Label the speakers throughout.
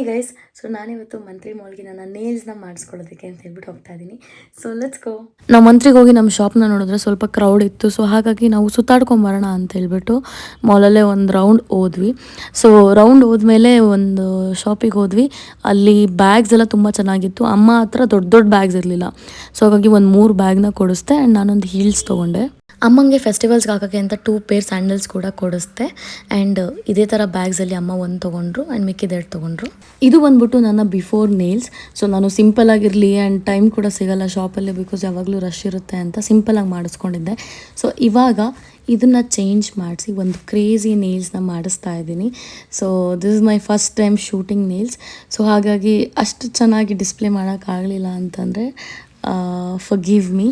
Speaker 1: Guys, so ನಾನಿವತ್ತು ಮಂತ್ರಿ ಮಾಲ್ಗೆ ನನ್ನ ನೇಲ್ಸ್ನ ಮಾಡಿಸ್ಕೊಳ್ಳೋದಕ್ಕೆ ಅಂತ ಹೇಳ್ಬಿಟ್ಟು ಹೋಗ್ತಾ ಇದ್ದೀನಿ. So let's go. ನಾವು ಮಂತ್ರಿಗೆ ಹೋಗಿ ನಮ್ಮ ಶಾಪ್ನ ನೋಡಿದ್ರೆ ಸ್ವಲ್ಪ ಕ್ರೌಡ್ ಇತ್ತು. ಸೊ ಹಾಗಾಗಿ ನಾವು ಸುತ್ತಾಡ್ಕೊಂಬರೋಣ ಅಂತ ಹೇಳ್ಬಿಟ್ಟು ಮಾಲಲ್ಲೇ ಒಂದು ರೌಂಡ್ ಹೋದ್ವಿ. ಸೊ ರೌಂಡ್ ಹೋದ್ಮೇಲೆ ಒಂದು ಶಾಪಿಗೆ ಹೋದ್ವಿ. ಅಲ್ಲಿ ಬ್ಯಾಗ್ಸ್ ಎಲ್ಲ ತುಂಬ ಚೆನ್ನಾಗಿತ್ತು. ಅಮ್ಮ ಹತ್ರ ದೊಡ್ಡ ದೊಡ್ಡ ಬ್ಯಾಗ್ಸ್ ಇರಲಿಲ್ಲ. ಸೊ ಹಾಗಾಗಿ ಒಂದು 3 ಬ್ಯಾಗ್ನ ಕೊಡಿಸ್ದೆ ಆ್ಯಂಡ್ ನಾನೊಂದು ಹೀಲ್ಸ್ ತೊಗೊಂಡೆ. ಅಮ್ಮಂಗೆ ಫೆಸ್ಟಿವಲ್ಸ್ಗೆ ಹಾಕೋಕ್ಕೆ ಅಂತ 2 ಪೇರ್ ಸ್ಯಾಂಡಲ್ಸ್ ಕೂಡ ಕೊಡಿಸ್ದೆ. ಆ್ಯಂಡ್ ಇದೇ ಥರ ಬ್ಯಾಗ್ಸಲ್ಲಿ ಅಮ್ಮ ಒಂದು ತೊಗೊಂಡ್ರು ಆ್ಯಂಡ್ ಮಿಕ್ಕಿದೆರಡು ತೊಗೊಂಡ್ರು. ಇದು ಬಂದ್ಬಿಟ್ಟು ನನ್ನ ಬಿಫೋರ್ ನೇಲ್ಸ್. ಸೊ ನಾನು ಸಿಂಪಲ್ ಆಗಿರಲಿ ಆ್ಯಂಡ್ ಟೈಮ್ ಕೂಡ ಸಿಗಲ್ಲ ಶಾಪಲ್ಲಿ, ಬಿಕಾಸ್ ಯಾವಾಗಲೂ ರಶ್ ಇರುತ್ತೆ ಅಂತ ಸಿಂಪಲಾಗಿ ಮಾಡಿಸ್ಕೊಂಡಿದ್ದೆ. ಸೊ ಇವಾಗ ಇದನ್ನು ಚೇಂಜ್ ಮಾಡಿಸಿ ಒಂದು ಕ್ರೇಜಿ ನೇಲ್ಸ್ನ ಮಾಡಿಸ್ತಾ ಇದ್ದೀನಿ. So this is my first time shooting nails. So ಹಾಗಾಗಿ ಅಷ್ಟು ಚೆನ್ನಾಗಿ ಡಿಸ್ಪ್ಲೇ ಮಾಡೋಕ್ಕಾಗಲಿಲ್ಲ ಅಂತಂದರೆ ಫರ್ಗಿವ್ ಮೀ.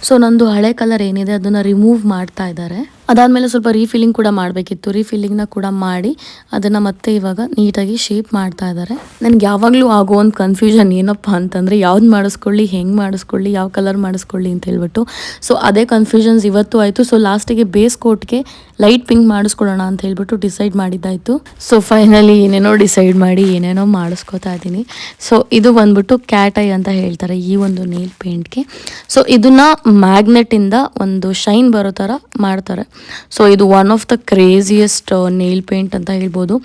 Speaker 1: ಸೊ ನಂದು ಹಳೆ ಕಲರ್ ಏನಿದೆ ಅದನ್ನು ರಿಮೂವ್ ಮಾಡ್ತಾ ಇದ್ದಾರೆ. ಅದಾದಮೇಲೆ ಸ್ವಲ್ಪ ರೀಫಿಲ್ಲಿಂಗ್ ಕೂಡ ಮಾಡಬೇಕಿತ್ತು. ರೀಫಿಲ್ಲಿಂಗ್ನ ಕೂಡ ಮಾಡಿ ಅದನ್ನು ಮತ್ತೆ ಇವಾಗ ನೀಟಾಗಿ ಶೇಪ್ ಮಾಡ್ತಾ ಇದ್ದಾರೆ. ನನಗೆ ಯಾವಾಗಲೂ ಆಗೋ ಒಂದು ಕನ್ಫ್ಯೂಷನ್ ಏನಪ್ಪ ಅಂತಂದರೆ ಯಾವ್ದು ಮಾಡಿಸ್ಕೊಳ್ಳಿ, ಹೆಂಗೆ ಮಾಡಿಸ್ಕೊಳ್ಳಿ, ಯಾವ ಕಲರ್ ಮಾಡಿಸ್ಕೊಳ್ಳಿ ಅಂತ ಹೇಳ್ಬಿಟ್ಟು. ಸೊ ಅದೇ ಕನ್ಫ್ಯೂಷನ್ಸ್ ಇವತ್ತು ಆಯಿತು. ಸೊ ಲಾಸ್ಟಿಗೆ ಬೇಸ್ ಕೋಟ್ಗೆ ಲೈಟ್ ಪಿಂಕ್ ಮಾಡಿಸ್ಕೊಳ್ಳೋಣ ಅಂತ ಹೇಳ್ಬಿಟ್ಟು ಡಿಸೈಡ್ ಮಾಡಿದ್ದಾಯಿತು. ಸೊ ಫೈನಲಿ ಏನೇನೋ ಡಿಸೈಡ್ ಮಾಡಿ ಏನೇನೋ ಮಾಡಿಸ್ಕೊತಾ ಇದ್ದೀನಿ. ಸೊ ಇದು ಬಂದ್ಬಿಟ್ಟು ಕ್ಯಾಟ್ ಐ ಅಂತ ಹೇಳ್ತಾರೆ ಈ ಒಂದು ನೇಲ್ ಪೇಂಟ್ಗೆ. ಸೊ ಇದನ್ನು ಮ್ಯಾಗ್ನೆಟಿಂದ ಒಂದು ಶೈನ್ ಬರೋ ಥರ ಮಾಡ್ತಾರೆ. ಸೊ ಇದು one of the craziest nail paint ಅಂತ ಹೇಳ್ಬೋದು.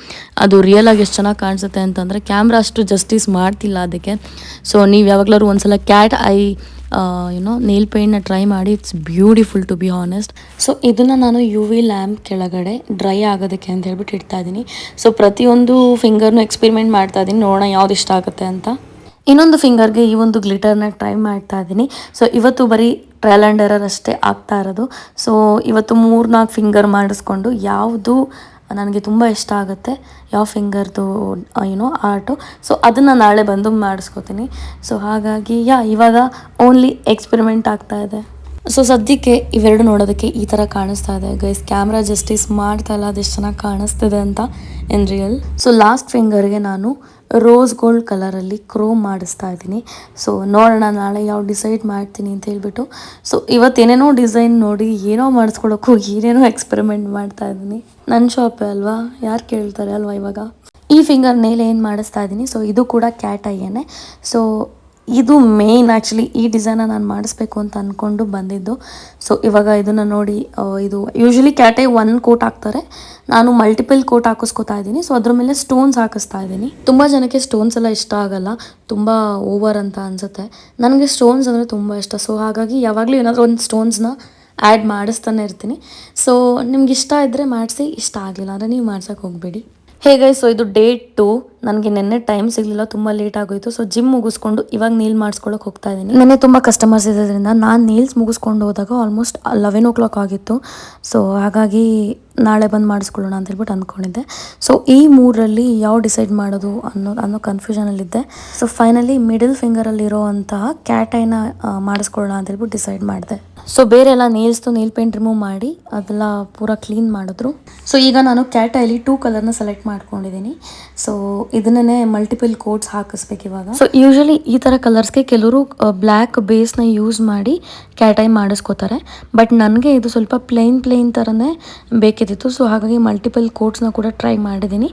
Speaker 1: ಅದು ರಿಯಲ್ ಆಗಿ ಎಷ್ಟು ಚೆನ್ನಾಗಿ ಕಾಣಿಸುತ್ತೆ ಅಂತಂದರೆ ಕ್ಯಾಮ್ರಾ ಅಷ್ಟು ಜಸ್ಟಿಸ್ ಮಾಡ್ತಿಲ್ಲ ಅದಕ್ಕೆ. ಸೊ ನೀವು ಯಾವಾಗಲಾದ್ರು ಒಂದ್ಸಲ ಕ್ಯಾಟ್ ಐ ನೇಲ್ ಪೇಂಟ್ನ ಟ್ರೈ ಮಾಡಿ. It's beautiful to be honest. So ಇದನ್ನು ನಾನು UV ಲ್ಯಾಂಪ್ ಕೆಳಗಡೆ ಡ್ರೈ ಆಗೋದಕ್ಕೆ ಅಂತ ಹೇಳ್ಬಿಟ್ಟು ಇಡ್ತಾ ಇದ್ದೀನಿ. ಸೊ ಪ್ರತಿಯೊಂದು ಫಿಂಗರ್ನು ಎಕ್ಸ್ಪೆರಿಮೆಂಟ್ ಮಾಡ್ತಾ ಇದ್ದೀನಿ, ನೋಡೋಣ ಯಾವ್ದು ಇಷ್ಟ ಆಗುತ್ತೆ ಅಂತ. ಇನ್ನೊಂದು ಫಿಂಗರ್ಗೆ ಈ ಒಂದು ಗ್ಲಿಟರ್ನ ಟ್ರೈ ಮಾಡ್ತಾ ಇದ್ದೀನಿ. ಸೊ ಇವತ್ತು ಬರೀ ಟ್ರಯಲ್ ಆ್ಯಂಡ್ ಎರರ್ ಅಷ್ಟೇ ಆಗ್ತಾ ಇರೋದು. ಸೊ ಇವತ್ತು 3-4 ಫಿಂಗರ್ ಮಾಡಿಸ್ಕೊಂಡು ಯಾವುದು ನನಗೆ ತುಂಬ ಇಷ್ಟ ಆಗುತ್ತೆ, ಯಾವ ಫಿಂಗರ್ದು ಆರ್ಟು, ಸೊ ಅದನ್ನು ನಾಳೆ ಬಂದು ಮಾಡಿಸ್ಕೋತೀನಿ. ಸೊ ಹಾಗಾಗಿ ಇವಾಗ ಓನ್ಲಿ ಎಕ್ಸ್ಪೆರಿಮೆಂಟ್ ಆಗ್ತಾ ಇದೆ. ಸೊ ಸದ್ಯಕ್ಕೆ ಇವೆರಡು ನೋಡೋದಕ್ಕೆ ಈ ಥರ ಕಾಣಿಸ್ತಾ ಇದೆ ಗೈಸ್. ಕ್ಯಾಮ್ರಾ ಜಸ್ಟಿಸ್ ಮಾಡ್ತಾ ಇಲ್ಲ ಅದೆಷ್ಟು ಚೆನ್ನಾಗಿ ಕಾಣಿಸ್ತಿದೆ ಅಂತ ಇನ್ ರಿಯಲ್. ಸೊ ಲಾಸ್ಟ್ ಫಿಂಗರ್ಗೆ ನಾನು ರೋಸ್ ಗೋಲ್ಡ್ ಕಲರಲ್ಲಿ ಕ್ರೋಮ್ ಮಾಡಿಸ್ತಾ ಇದ್ದೀನಿ. ಸೊ ನೋಡೋಣ ನಾಳೆ ಯಾವ ಡಿಸೈಡ್ ಮಾಡ್ತೀನಿ ಅಂತ ಹೇಳ್ಬಿಟ್ಟು. ಸೊ ಇವತ್ತೇನೇನೋ ಡಿಸೈನ್ ನೋಡಿ ಏನೋ ಮಾಡಿಸ್ಕೊಳಕ್ಕೂ ಏನೇನೋ ಎಕ್ಸ್ಪೆರಿಮೆಂಟ್ ಮಾಡ್ತಾ ಇದ್ದೀನಿ. ನನ್ನ ಶಾಪೇ ಅಲ್ವಾ, ಯಾರು ಕೇಳ್ತಾರೆ ಅಲ್ವಾ ಇವಾಗ. ಈ ಫಿಂಗರ್ ನೇಲ್ ಏನು ಮಾಡಿಸ್ತಾ ಇದ್ದೀನಿ. ಸೊ ಇದು ಕೂಡ ಕ್ಯಾಟ್ ಐಯೇನೆ. ಸೊ ಇದು ಮೇಯ್ನ್ ಆ್ಯಕ್ಚುಲಿ ಈ ಡಿಸೈನ ನಾನು ಮಾಡಿಸ್ಬೇಕು ಅಂತ ಅಂದ್ಕೊಂಡು ಬಂದಿದ್ದು. ಸೊ ಇವಾಗ ಇದನ್ನು ನೋಡಿ, ಇದು ಯೂಶ್ವಲಿ ಕ್ಯಾಟ್ ಐ 1 ಕೋಟ್ ಹಾಕ್ತಾರೆ, ನಾನು ಮಲ್ಟಿಪಲ್ ಕೋಟ್ ಹಾಕಿಸ್ಕೊತಾ ಇದ್ದೀನಿ. ಸೊ ಅದ್ರ ಮೇಲೆ ಸ್ಟೋನ್ಸ್ ಹಾಕಿಸ್ತಾ ಇದ್ದೀನಿ. ತುಂಬ ಜನಕ್ಕೆ ಸ್ಟೋನ್ಸ್ ಎಲ್ಲ ಇಷ್ಟ ಆಗಲ್ಲ, ತುಂಬ ಓವರ್ ಅಂತ ಅನಿಸುತ್ತೆ. ನನಗೆ ಸ್ಟೋನ್ಸ್ ಅಂದರೆ ತುಂಬ ಇಷ್ಟ. ಸೊ ಹಾಗಾಗಿ ಯಾವಾಗಲೂ ಏನಾದರೂ ಒಂದು ಸ್ಟೋನ್ಸ್ನ ಆ್ಯಡ್ ಮಾಡಿಸ್ತಾನೆ ಇರ್ತೀನಿ. ಸೊ ನಿಮ್ಗೆ ಇಷ್ಟ ಇದ್ದರೆ ಮಾಡಿಸಿ, ಇಷ್ಟ ಆಗಲಿಲ್ಲ ಅಂದರೆ ನೀವು ಮಾಡ್ಸೋಕ್ಕೆ ಹೋಗಬೇಡಿ. ಹೇಗೆ ಸೊ ಇದು ಡೇ 2. ನನಗೆ ನೆನ್ನೆ ಟೈಮ್ ಸಿಗಲಿಲ್ಲ, ತುಂಬ ಲೇಟ್ ಆಗೋಯಿತು. ಸೊ ಜಿಮ್ ಮುಗಿಸ್ಕೊಂಡು ಇವಾಗ ನೇಲ್ ಮಾಡಿಸ್ಕೊಳ್ಳೋಕೆ ಹೋಗ್ತಾ ಇದ್ದೀನಿ. ನೆನ್ನೆ ತುಂಬ ಕಸ್ಟಮರ್ಸ್ ಇರೋದ್ರಿಂದ ನಾನು ನೇಲ್ಸ್ ಮುಗಿಸ್ಕೊಂಡು ಹೋದಾಗ ಆಲ್ಮೋಸ್ಟ್ 11 o'clock ಆಗಿತ್ತು. ಸೊ ಹಾಗಾಗಿ ನಾಳೆ ಬಂದು ಮಾಡಿಸ್ಕೊಳ್ಳೋಣ ಅಂತ ಹೇಳ್ಬಿಟ್ಟು ಅಂದ್ಕೊಂಡಿದ್ದೆ. ಸೊ ಈ 3ರಲ್ಲಿ ಯಾವ ಡಿಸೈಡ್ ಮಾಡೋದು ಅನ್ನೋ ಕನ್ಫ್ಯೂಷನಲ್ಲಿದ್ದೆ. ಸೊ ಫೈನಲಿ ಮಿಡಲ್ ಫಿಂಗರಲ್ಲಿರೋ ಅಂತಹ ಕ್ಯಾಟ್ ಐನ ಮಾಡಿಸ್ಕೊಳ್ಳೋಣ ಅಂತ ಹೇಳ್ಬಿಟ್ಟು ಡಿಸೈಡ್ ಮಾಡಿದೆ. ಸೊ ಬೇರೆ ಎಲ್ಲ ನೇಲ್ ಪೇಂಟ್ ರಿಮೂವ್ ಮಾಡಿ ಅದೆಲ್ಲ ಪೂರ ಕ್ಲೀನ್ ಮಾಡಿದ್ರು. ಸೊ ಈಗ ನಾನು ಕ್ಯಾಟ್ ಐಲಿ 2 ಕಲರ್ನ ಸೆಲೆಕ್ಟ್ ಮಾಡ್ಕೊಂಡಿದ್ದೀನಿ. ಸೊ ಇದನ್ನೇ ಮಲ್ಟಿಪಲ್ ಕೋಟ್ಸ್ ಹಾಕಿಸ್ಬೇಕು ಇವಾಗ. ಸೊ ಯೂಶಲಿ ಈ ಥರ ಕಲರ್ಸ್ಗೆ ಕೆಲವರು ಬ್ಲ್ಯಾಕ್ ಬೇಸ್ನ ಯೂಸ್ ಮಾಡಿ ಕ್ಯಾಟ್ ಐ ಮಾಡಿಸ್ಕೋತಾರೆ. ಬಟ್ ನನಗೆ ಇದು ಸ್ವಲ್ಪ ಪ್ಲೇನ್ ಥರನೇ ಬೇಕಿತ್ತು. ಸೊ ಹಾಗಾಗಿ ಮಲ್ಟಿಪಲ್ ಕೋಟ್ಸ್ನ ಕೂಡ ಟ್ರೈ ಮಾಡಿದ್ದೀನಿ,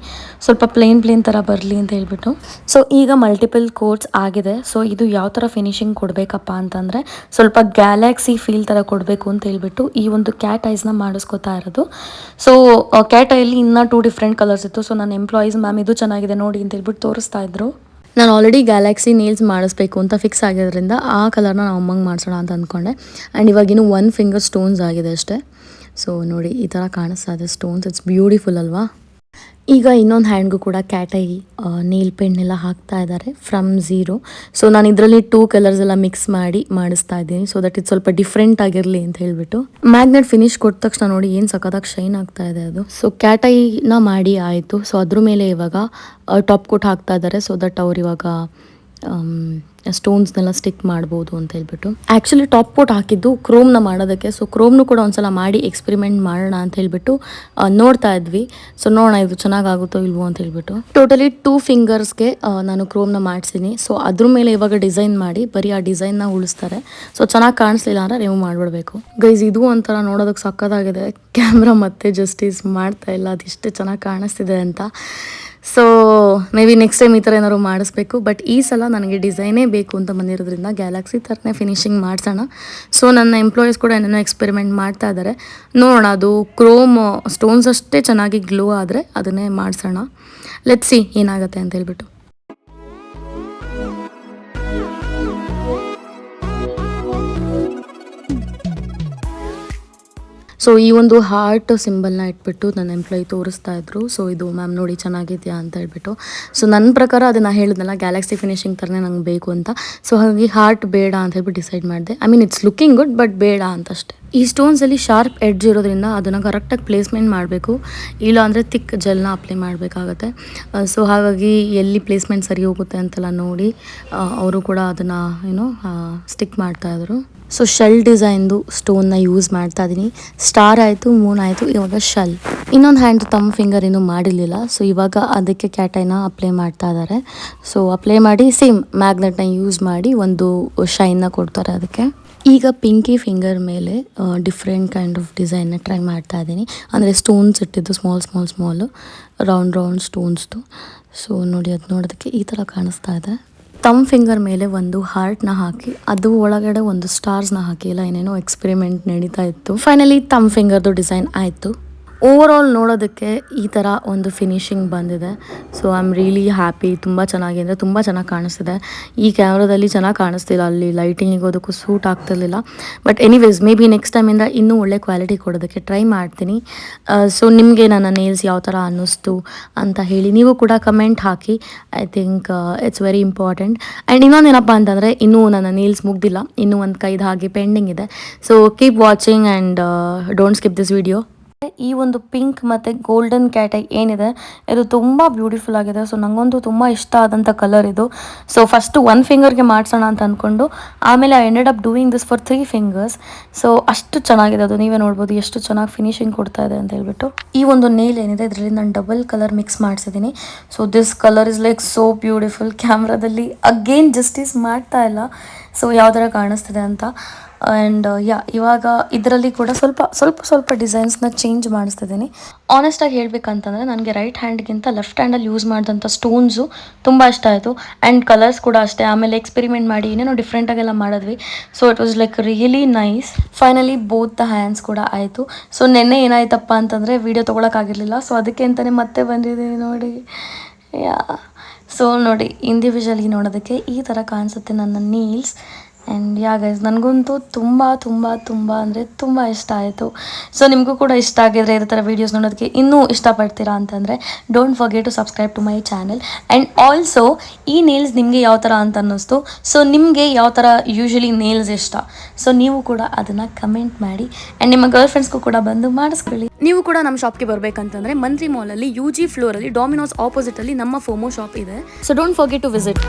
Speaker 1: ಸ್ವಲ್ಪ ಪ್ಲೇನ್ ಥರ ಬರಲಿ ಅಂತ ಹೇಳ್ಬಿಟ್ಟು. ಸೊ ಈಗ ಮಲ್ಟಿಪಲ್ ಕೋಟ್ಸ್ ಆಗಿದೆ. ಸೊ ಇದು ಯಾವ ಥರ ಫಿನಿಶಿಂಗ್ ಕೊಡಬೇಕಪ್ಪ ಅಂತಂದರೆ ಸ್ವಲ್ಪ ಗ್ಯಾಲಕ್ಸಿ ಫೀಲ್ ಥರ ಕೊಡಬೇಕು ಅಂತ ಹೇಳ್ಬಿಟ್ಟು ಈ ಒಂದು ಕ್ಯಾಟ್ ಐಸ್ನ ಮಾಡಿಸ್ಕೋತಾ ಇರೋದು. ಸೊ ಕ್ಯಾಟ್ ಐಲಿ ಇನ್ನೂ 2 ಡಿಫ್ರೆಂಟ್ ಕಲರ್ಸ್ ಇತ್ತು. ಸೊ ನನ್ನ ಎಂಪ್ಲಾಯೀಸ್ ಮ್ಯಾಮ್ ಇದು ಚೆನ್ನಾಗಿದೆ ನೋಡಿ ಅಂತ ಹೇಳ್ಬಿಟ್ಟು ತೋರಿಸ್ತಾ ಇದ್ರು. ನಾನು ಆಲ್ರೆಡಿ ಗ್ಯಾಲಕ್ಸಿ ನೇಲ್ಸ್ ಮಾಡಿಸ್ಬೇಕು ಅಂತ ಫಿಕ್ಸ್ ಆಗಿರೋದ್ರಿಂದ ಆ ಕಲರ್ನ ನಾವು ಅಮ್ಮಂಗೆ ಮಾಡಿಸೋಣ ಅಂತ ಅಂದ್ಕೊಂಡೆ. ಆ್ಯಂಡ್ ಇವಾಗಿನ್ನೂ 1 ಫಿಂಗರ್ ಸ್ಟೋನ್ಸ್ ಆಗಿದೆ ಅಷ್ಟೇ. ಸೊ ನೋಡಿ ಈ ಥರ ಕಾಣಿಸ್ತಾ ಇದೆ ಸ್ಟೋನ್ಸ್. ಇಟ್ಸ್ ಬ್ಯೂಟಿಫುಲ್ ಅಲ್ವಾ. ಈಗ ಇನ್ನೊಂದು ಹ್ಯಾಂಡ್ಗೂ ಕೂಡ ಕ್ಯಾಟ್ ಐ ನೇಲ್ ಪೇಂಟ್ನೆಲ್ಲ ಹಾಕ್ತಾ ಇದ್ದಾರೆ ಫ್ರಮ್ ಝೀರೋ. ಸೊ ನಾನು ಇದರಲ್ಲಿ 2 ಕಲರ್ಸ್ ಎಲ್ಲ ಮಿಕ್ಸ್ ಮಾಡಿ ಮಾಡಿಸ್ತಾ ಇದ್ದೀನಿ. ಸೊ ದಟ್ ಇದು ಸ್ವಲ್ಪ ಡಿಫ್ರೆಂಟ್ ಆಗಿರಲಿ ಅಂತ ಹೇಳ್ಬಿಟ್ಟು. ಮ್ಯಾಗ್ನೆಟ್ ಫಿನಿಶ್ ಕೊಟ್ಟ ತಕ್ಷಣ ನೋಡಿ ಏನು ಸಖತ್ತಾಗಿ ಶೈನ್ ಆಗ್ತಾ ಇದೆ ಅದು. ಸೊ ಕ್ಯಾಟ್ ಐನ ಮಾಡಿ ಆಯಿತು. ಸೊ ಅದ್ರ ಮೇಲೆ ಇವಾಗ ಟಾಪ್ ಕೋಟ್ ಹಾಕ್ತಾ ಇದ್ದಾರೆ. ಸೊ ದಟ್ ಅವ್ರು ಇವಾಗ ಸ್ಟೋನ್ಸ್ನೆಲ್ಲ ಸ್ಟಿಕ್ ಮಾಡ್ಬೋದು ಅಂತ ಹೇಳ್ಬಿಟ್ಟು. ಆ್ಯಕ್ಚುಲಿ ಟಾಪ್ ಕೋಟ್ ಹಾಕಿದ್ದು ಕ್ರೋಮ್ನ ಮಾಡೋದಕ್ಕೆ. ಸೊ ಕ್ರೋಮ್ನು ಕೂಡ ಒಂದ್ಸಲ ಮಾಡಿ ಎಕ್ಸ್ಪೆರಿಮೆಂಟ್ ಮಾಡೋಣ ಅಂತ ಹೇಳ್ಬಿಟ್ಟು ನೋಡ್ತಾ ಇದ್ವಿ. ಸೊ ನೋಡೋಣ ಇದು ಚೆನ್ನಾಗಾಗುತ್ತೋ ಇಲ್ವೋ ಅಂತ ಹೇಳ್ಬಿಟ್ಟು. ಟೋಟಲಿ 2 ಫಿಂಗರ್ಸ್ಗೆ ನಾನು ಕ್ರೋಮ್ನ ಮಾಡಿಸಿದ್ದೀನಿ. ಸೊ ಅದ್ರ ಮೇಲೆ ಇವಾಗ ಡಿಸೈನ್ ಮಾಡಿ ಬರೀ ಆ ಡಿಸೈನ್ನ ಉಳಿಸ್ತಾರೆ. ಸೊ ಚೆನ್ನಾಗಿ ಕಾಣಿಸ್ಲಿಲ್ಲ ಅಂದರೆ ರಿಮೂವ್ ಮಾಡಿಬಿಡ್ಬೇಕು. ಗೈಸ್ ಇದು ಒಂಥರ ನೋಡೋದಕ್ಕೆ ಸಕ್ಕತ್ತಾಗಿದೆ. ಕ್ಯಾಮ್ರಾ ಮತ್ತೆ ಜಸ್ಟಿಸ್ ಮಾಡ್ತಾ ಇಲ್ಲ, ಅದಿಷ್ಟು ಚೆನ್ನಾಗಿ ಕಾಣಿಸ್ತಿದೆ ಅಂತ. So May be next time ಈ ಥರ ಏನಾದ್ರು ಮಾಡಿಸ್ಬೇಕು. ಬಟ್ ಈ ಸಲ ನನಗೆ ಡಿಸೈನೇ ಬೇಕು ಅಂತ ಬಂದಿರೋದ್ರಿಂದ ಗ್ಯಾಲಕ್ಸಿ ಥರನೇ ಫಿನಿಶಿಂಗ್ ಮಾಡಿಸೋಣ. ಸೊ ನನ್ನ ಎಂಪ್ಲಾಯೀಸ್ ಕೂಡ ಏನೇನೋ ಎಕ್ಸ್ಪೆರಿಮೆಂಟ್ ಮಾಡ್ತಾ ಇದ್ದಾರೆ. ನೋಡೋಣ, ಅದು ಕ್ರೋಮ್ ಸ್ಟೋನ್ಸ್ ಅಷ್ಟೇ ಚೆನ್ನಾಗಿ ಗ್ಲೋ ಆದರೆ ಅದನ್ನೇ ಮಾಡಿಸೋಣ. ಲೆಟ್ಸ್ ಸಿ ಏನಾಗುತ್ತೆ ಅಂತ ಹೇಳ್ಬಿಟ್ಟು. ಸೊ ಈ ಒಂದು ಹಾರ್ಟ್ ಸಿಂಬಲ್ನ ಇಟ್ಬಿಟ್ಟು ನನ್ನ ಎಂಪ್ಲಾಯಿ ತೋರಿಸ್ತಾ ಇದ್ರು. ಸೊ ಇದು ಮ್ಯಾಮ್ ನೋಡಿ ಚೆನ್ನಾಗಿದೆಯಾ ಅಂತ ಹೇಳ್ಬಿಟ್ಟು. ಸೊ ನನ್ನ ಪ್ರಕಾರ ಅದನ್ನು ಹೇಳಿದ್ನಲ್ಲ, ಗ್ಯಾಲಕ್ಸಿ ಫಿನಿಶಿಂಗ್ ಥರನೇ ನಂಗೆ ಬೇಕು ಅಂತ. ಸೊ ಹಾಗಾಗಿ ಹಾರ್ಟ್ ಬೇಡ ಅಂತ ಹೇಳ್ಬಿಟ್ಟು ಡಿಸೈಡ್ ಮಾಡಿದೆ. I mean it's looking good, but ಬೇಡ ಅಂತಷ್ಟೇ. ಈ ಸ್ಟೋನ್ಸಲ್ಲಿ ಶಾರ್ಪ್ ಎಡ್ಜ್ ಇರೋದ್ರಿಂದ ಅದನ್ನು ಕರೆಕ್ಟಾಗಿ ಪ್ಲೇಸ್ಮೆಂಟ್ ಮಾಡಬೇಕು, ಇಲ್ಲ ಅಂದರೆ ತಿಕ್ ಜೆಲ್ನ ಅಪ್ಲೈ ಮಾಡಬೇಕಾಗತ್ತೆ. ಸೊ ಹಾಗಾಗಿ ಎಲ್ಲಿ ಪ್ಲೇಸ್ಮೆಂಟ್ ಸರಿ ಹೋಗುತ್ತೆ ಅಂತೆಲ್ಲ ನೋಡಿ ಅವರು ಕೂಡ ಅದನ್ನು ಸ್ಟಿಕ್ ಮಾಡ್ತಾಯಿದ್ರು. ಸೊ ಶೆಲ್ ಡಿಸೈನ್ದು ಸ್ಟೋನ್ನ ಯೂಸ್ ಮಾಡ್ತಾ ಇದ್ದೀನಿ. ಸ್ಟಾರ್ ಆಯಿತು, ಮೂನ್ ಆಯಿತು, ಇವಾಗ ಶೆಲ್. ಇನ್ನೊಂದು ಹ್ಯಾಂಡ್ ತಮ್ಮ ಫಿಂಗರ್ ಇನ್ನೂ ಮಾಡಿರಲಿಲ್ಲ. ಸೊ ಇವಾಗ ಅದಕ್ಕೆ ಕ್ಯಾಟೈನ ಅಪ್ಲೈ ಮಾಡ್ತಾ ಇದ್ದಾರೆ. ಸೊ ಅಪ್ಲೈ ಮಾಡಿ ಸೇಮ್ ಮ್ಯಾಗ್ನೆಟ್ನ ಯೂಸ್ ಮಾಡಿ ಒಂದು ಶೈನ್ನ ಕೊಡ್ತಾರೆ ಅದಕ್ಕೆ. ಈಗ ಪಿಂಕಿ ಫಿಂಗರ್ ಮೇಲೆ ಡಿಫ್ರೆಂಟ್ ಕೈಂಡ್ ಆಫ್ ಡಿಸೈನ್ನ ಟ್ರೈ ಮಾಡ್ತಾ ಇದ್ದೀನಿ. ಅಂದರೆ ಸ್ಟೋನ್ಸ್ ಇಟ್ಟಿದ್ದು ಸ್ಮಾಲು ರೌಂಡ್ ಸ್ಟೋನ್ಸ್ದು. ಸೊ ನೋಡಿ, ಅದು ನೋಡೋದಕ್ಕೆ ಈ ಥರ ಕಾಣಿಸ್ತಾ ಇದೆ. ತಮ್ಮ ಫಿಂಗರ್ ಮೇಲೆ ಒಂದು ಹಾರ್ಟ್ನ ಹಾಕಿ ಅದು ಒಳಗಡೆ ಒಂದು ಸ್ಟಾರ್ಸ್ನ ಹಾಕಿ ಎಲ್ಲ ಏನೇನೋ ಎಕ್ಸ್ಪೆರಿಮೆಂಟ್ ನಡೀತಾ ಇತ್ತು. ಫೈನಲಿ ತಮ್ಮ ಫಿಂಗರ್ದು ಡಿಸೈನ್ ಆಯಿತು. ಓವರ್ ಆಲ್ ನೋಡೋದಕ್ಕೆ ಈ ಥರ ಒಂದು ಫಿನಿಶಿಂಗ್ ಬಂದಿದೆ. So I am really happy. ತುಂಬ ಚೆನ್ನಾಗಿ ಅಂದರೆ ತುಂಬ ಚೆನ್ನಾಗಿ ಕಾಣಿಸ್ತಿದೆ. ಈ ಕ್ಯಾಮ್ರಾದಲ್ಲಿ ಚೆನ್ನಾಗಿ ಕಾಣಿಸ್ತಿಲ್ಲ, ಅಲ್ಲಿ ಲೈಟಿಂಗಿಗೆ ಅದಕ್ಕೂ ಸೂಟ್ ಆಗ್ತಿರ್ಲಿಲ್ಲ. But anyways may be next ಟೈಮಿಂದ ಇನ್ನೂ ಒಳ್ಳೆ ಕ್ವಾಲಿಟಿ ಕೊಡೋದಕ್ಕೆ ಟ್ರೈ ಮಾಡ್ತೀನಿ. ಸೊ ನಿಮಗೆ ನನ್ನ ನೇಲ್ಸ್ ಯಾವ ಥರ ಅನ್ನಿಸ್ತು ಅಂತ ಹೇಳಿ ನೀವು ಕೂಡ comment hockey. I think it's very important. And ಇನ್ನೊಂದೇನಪ್ಪ ಅಂತಂದರೆ ಇನ್ನೂ ನನ್ನ ನೇಲ್ಸ್ ಮುಗ್ದಿಲ್ಲ, ಇನ್ನೂ ಒಂದು ಕೈದು ಹಾಗೆ ಪೆಂಡಿಂಗ್ ಇದೆ. So keep watching and don't skip this video. ಈ ಒಂದು ಪಿಂಕ್ ಮತ್ತು ಗೋಲ್ಡನ್ ಕ್ಯಾಟೈ ಏನಿದೆ ಇದು ತುಂಬ ಬ್ಯೂಟಿಫುಲ್ ಆಗಿದೆ. ಸೊ ನನಗಂತೂ ತುಂಬ ಇಷ್ಟ ಆದಂಥ ಕಲರ್ ಇದು. ಸೊ ಫಸ್ಟು 1 ಫಿಂಗರ್ಗೆ ಮಾಡಿಸೋಣ ಅಂತ ಅಂದ್ಕೊಂಡು ಆಮೇಲೆ I ended up doing this for 3 fingers. So ಅಷ್ಟು ಚೆನ್ನಾಗಿದೆ ಅದು, ನೀವೇ ನೋಡ್ಬೋದು ಎಷ್ಟು ಚೆನ್ನಾಗಿ ಫಿನಿಶಿಂಗ್ ಕೊಡ್ತಾ ಇದೆ ಅಂತ ಹೇಳ್ಬಿಟ್ಟು. ಈ ಒಂದು ನೇಲ್ ಏನಿದೆ ಇದರಲ್ಲಿ ನಾನು ಡಬಲ್ ಕಲರ್ ಮಿಕ್ಸ್ ಮಾಡಿಸಿದ್ದೀನಿ. So this colour is like so beautiful. ಕ್ಯಾಮ್ರಾದಲ್ಲಿ ಅಗೇನ್ ಜಸ್ಟಿಸ್ ಮಾಡ್ತಾ ಇಲ್ಲ. ಸೊ ಯಾವ ಥರ ಕಾಣಿಸ್ತಿದೆ ಅಂತ. ಆ್ಯಂಡ್ ಇವಾಗ ಇದರಲ್ಲಿ ಕೂಡ ಸ್ವಲ್ಪ ಡಿಸೈನ್ಸ್ನ ಚೇಂಜ್ ಮಾಡಿಸ್ತಿದ್ದೀನಿ. ಆನೆಸ್ಟಾಗಿ ಹೇಳಬೇಕಂತಂದರೆ ನನಗೆ ರೈಟ್ ಹ್ಯಾಂಡ್ಗಿಂತ ಲೆಫ್ಟ್ ಹ್ಯಾಂಡಲ್ಲಿ ಯೂಸ್ ಮಾಡಿದಂಥ ಸ್ಟೋನ್ಸು ತುಂಬ ಇಷ್ಟ ಆಯಿತು. ಆ್ಯಂಡ್ ಕಲರ್ಸ್ ಕೂಡ ಅಷ್ಟೇ. ಆಮೇಲೆ ಎಕ್ಸ್ಪೆರಿಮೆಂಟ್ ಮಾಡಿ ಏನೇನೋ ಡಿಫ್ರೆಂಟಾಗೆಲ್ಲ ಮಾಡಿದ್ವಿ. So it was like really nice. Finally both the hands ಕೂಡ ಆಯಿತು. ಸೊ ನೆನ್ನೆ ಏನಾಯ್ತಪ್ಪ ಅಂತಂದರೆ ವೀಡಿಯೋ ತೊಗೊಳಕ್ಕಾಗಿರಲಿಲ್ಲ. ಸೊ ಅದಕ್ಕೆ ಅಂತಲೇ ಮತ್ತೆ ಬಂದಿದ್ದೀನಿ ನೋಡಿ. ಸೊ ನೋಡಿ, ಇಂಡಿವಿಜುವಲಿ ನೋಡೋದಕ್ಕೆ ಈ ಥರ ಕಾಣಿಸುತ್ತೆ ನನ್ನ ನೀಲ್ಸ್. ಆ್ಯಂಡ್ ಗೈಸ್ ನನಗಂತೂ ತುಂಬ ಅಂದರೆ ತುಂಬ ಇಷ್ಟ ಆಯಿತು. ಸೊ ನಿಮಗೂ ಕೂಡ ಇಷ್ಟ ಆಗಿದ್ರೆ ಇದೇ ಥರ ವೀಡಿಯೋಸ್ ನೋಡೋದಕ್ಕೆ ಇನ್ನೂ ಇಷ್ಟಪಡ್ತೀರಾ ಅಂತಂದರೆ don't forget to subscribe to my channel. And also ಈ ನೇಲ್ಸ್ ನಿಮಗೆ ಯಾವ ಥರ ಅಂತ ಅನ್ನಿಸ್ತು, ಸೊ ನಿಮಗೆ ಯಾವ ಥರ ಯೂಶ್ವಲಿ ನೇಲ್ಸ್ ಇಷ್ಟ, ಸೊ ನೀವು ಕೂಡ ಅದನ್ನು ಕಮೆಂಟ್ ಮಾಡಿ. ಆ್ಯಂಡ್ ನಿಮ್ಮ ಗರ್ಲ್ ಫ್ರೆಂಡ್ಸ್ಗೂ ಕೂಡ ಬಂದು ಮಾಡಿಸ್ಕೊಳ್ಳಿ. ನೀವು ಕೂಡ ನಮ್ಮ ಶಾಪ್ಗೆ ಬರಬೇಕಂತಂದರೆ ಮಂತ್ರಿ ಮಾಲಲ್ಲಿ UG ಫ್ಲೋರಲ್ಲಿ ಡಾಮಿನೋಸ್ ಆಪೋಸಿಟಲ್ಲಿ ನಮ್ಮ ಫೋಮೋ ಶಾಪ್ ಇದೆ. So don't forget to visit.